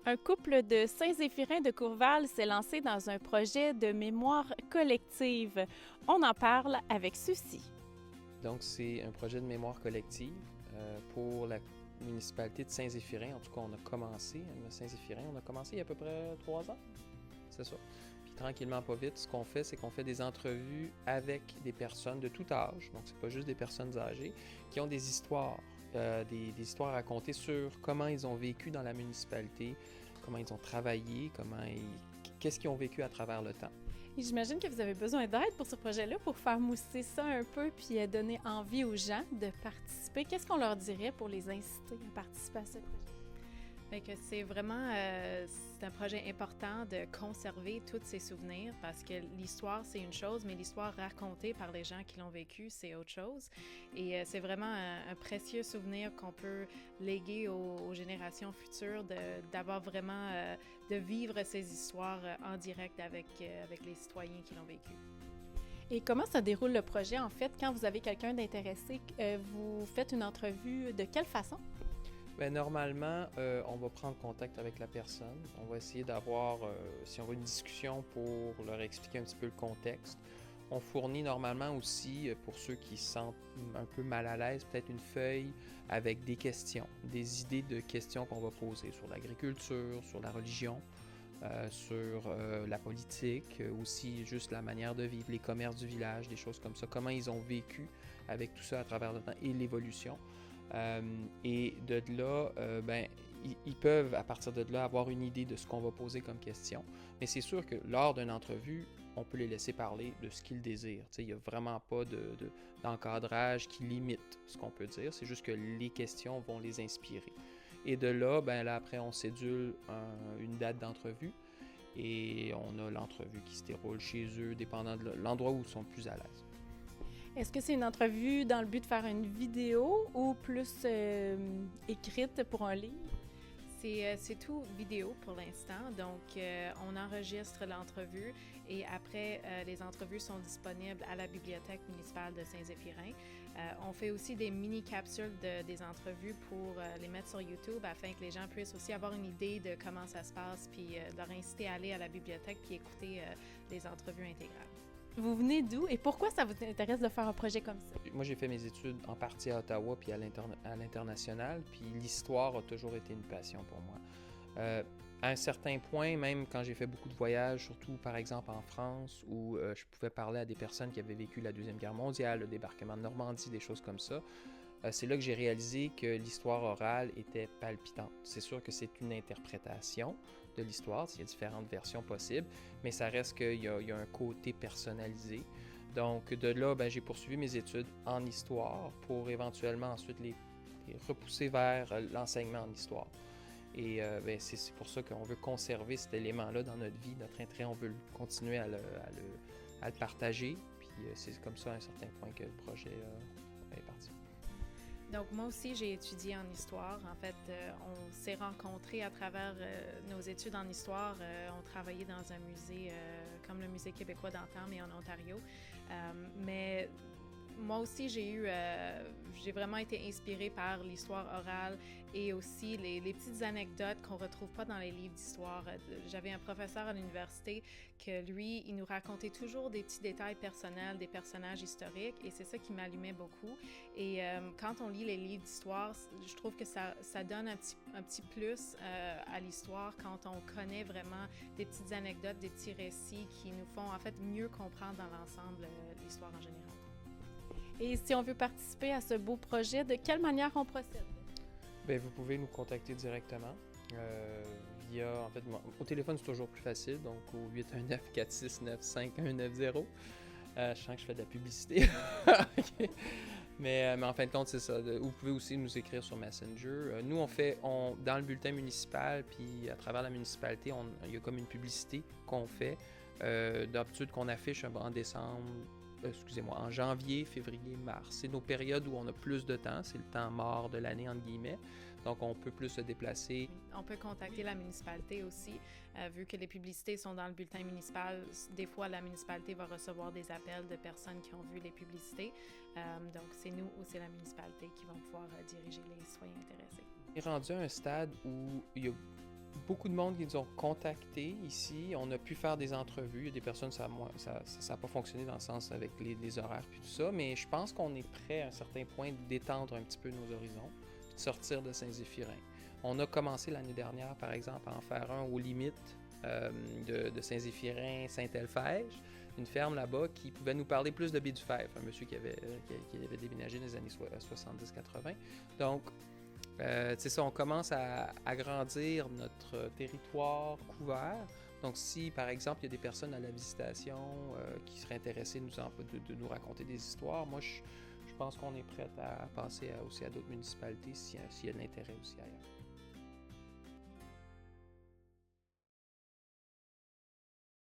Un couple de Saint-Zéphirin de Courval s'est lancé dans un projet de mémoire collective. On en parle avec Sucy. Donc, c'est un projet de mémoire collective pour la municipalité de Saint-Zéphirin. En tout cas, on a commencé à Saint-Zéphirin. On a commencé il y a à peu près 3 ans, c'est ça. Puis tranquillement, pas vite, ce qu'on fait, c'est qu'on fait des entrevues avec des personnes de tout âge. Donc, c'est pas juste des personnes âgées qui ont des histoires. Des histoires à raconter sur comment ils ont vécu dans la municipalité, comment ils ont travaillé, qu'est-ce qu'ils ont vécu à travers le temps. Et j'imagine que vous avez besoin d'aide pour ce projet-là, pour faire mousser ça un peu puis donner envie aux gens de participer. Qu'est-ce qu'on leur dirait pour les inciter à participer à ce projet? Fait que c'est vraiment c'est un projet important de conserver tous ces souvenirs parce que l'histoire, c'est une chose, mais l'histoire racontée par les gens qui l'ont vécu, c'est autre chose. Et c'est vraiment un précieux souvenir qu'on peut léguer aux générations futures, d'avoir vraiment, de vivre ces histoires en direct avec les citoyens qui l'ont vécu. Et comment ça déroule le projet, en fait? Quand vous avez quelqu'un d'intéressé, vous faites une entrevue de quelle façon? Bien, normalement, on va prendre contact avec la personne. On va essayer d'avoir, si on veut, une discussion pour leur expliquer un petit peu le contexte. On fournit normalement aussi, pour ceux qui se sentent un peu mal à l'aise, peut-être une feuille avec des questions, des idées de questions qu'on va poser sur l'agriculture, sur la religion, sur la politique, aussi juste la manière de vivre, les commerces du village, des choses comme ça, comment ils ont vécu avec tout ça à travers le temps et l'évolution. Et de là, ils peuvent, à partir de là, avoir une idée de ce qu'on va poser comme question. Mais c'est sûr que lors d'une entrevue, on peut les laisser parler de ce qu'ils désirent. Il n'y a vraiment pas d'encadrage qui limite ce qu'on peut dire. C'est juste que les questions vont les inspirer. Et de là, après, on cédule une date d'entrevue. Et on a l'entrevue qui se déroule chez eux, dépendant de l'endroit où ils sont le plus à l'aise. Est-ce que c'est une entrevue dans le but de faire une vidéo ou plus écrite pour un livre? C'est tout vidéo pour l'instant, donc on enregistre l'entrevue et après, les entrevues sont disponibles à la Bibliothèque municipale de Saint-Zéphirin. On fait aussi des mini-capsules des entrevues pour les mettre sur YouTube afin que les gens puissent aussi avoir une idée de comment ça se passe puis leur inciter à aller à la bibliothèque puis écouter les entrevues intégrales. Vous venez d'où et pourquoi ça vous intéresse de faire un projet comme ça? Moi, j'ai fait mes études en partie à Ottawa puis à l'international, puis l'histoire a toujours été une passion pour moi. À un certain point, même quand j'ai fait beaucoup de voyages, surtout par exemple en France, où je pouvais parler à des personnes qui avaient vécu la Deuxième Guerre mondiale, le débarquement de Normandie, des choses comme ça, c'est là que j'ai réalisé que l'histoire orale était palpitante. C'est sûr que c'est une interprétation de l'histoire, il y a différentes versions possibles, mais ça reste qu'il y a un côté personnalisé. Donc de là, j'ai poursuivi mes études en histoire pour éventuellement ensuite les repousser vers l'enseignement en histoire. Et c'est pour ça qu'on veut conserver cet élément-là dans notre vie, notre intérêt, on veut continuer à le partager. Puis c'est comme ça à un certain point que le projet est parti. Donc, moi aussi, j'ai étudié en histoire. En fait, on s'est rencontrés à travers nos études en histoire. On travaillait dans un musée comme le Musée québécois d'antan, mais en Ontario. Mais moi aussi, j'ai vraiment été inspirée par l'histoire orale et aussi les petites anecdotes qu'on retrouve pas dans les livres d'histoire. J'avais un professeur à l'université que lui, il nous racontait toujours des petits détails personnels, des personnages historiques et c'est ça qui m'allumait beaucoup. Et quand on lit les livres d'histoire, je trouve que ça donne un petit plus à l'histoire quand on connaît vraiment des petites anecdotes, des petits récits qui nous font en fait mieux comprendre dans l'ensemble l'histoire en général. Et si on veut participer à ce beau projet, de quelle manière on procède? Vous pouvez nous contacter directement via, au téléphone c'est toujours plus facile, donc au 819-469-5190. Je sens que je fais de la publicité. Okay. Mais en fin de compte, c'est ça. Vous pouvez aussi nous écrire sur Messenger. Nous, dans le bulletin municipal, puis à travers la municipalité, il y a comme une publicité qu'on fait, d'habitude qu'on affiche en décembre, en janvier, février, mars. C'est nos périodes où on a plus de temps, c'est le temps mort de l'année, entre guillemets. Donc, on peut plus se déplacer. On peut contacter la municipalité aussi. Vu que les publicités sont dans le bulletin municipal, des fois, la municipalité va recevoir des appels de personnes qui ont vu les publicités. Donc, c'est nous ou c'est la municipalité qui vont pouvoir diriger les citoyens intéressés. On est rendu à un stade où il y a beaucoup de monde qui nous ont contactés ici. On a pu faire des entrevues. Il y a des personnes, ça n'a pas fonctionné dans le sens avec les horaires puis tout ça, mais je pense qu'on est prêt à un certain point d'étendre un petit peu nos horizons, puis de sortir de Saint-Zéphirin. On a commencé l'année dernière, par exemple, à en faire un aux limites de Saint-Zéphirin, Saint-Elphège, une ferme là-bas qui pouvait nous parler plus de Baie-du-Fèvre, un monsieur qui avait déménagé dans les années 70-80. Donc, c'est ça, on commence à agrandir notre territoire couvert. Donc, si, par exemple, il y a des personnes à la visitation qui seraient intéressées de nous raconter des histoires, moi, je pense qu'on est prêt à passer aussi à d'autres municipalités s'il y a de l'intérêt aussi ailleurs.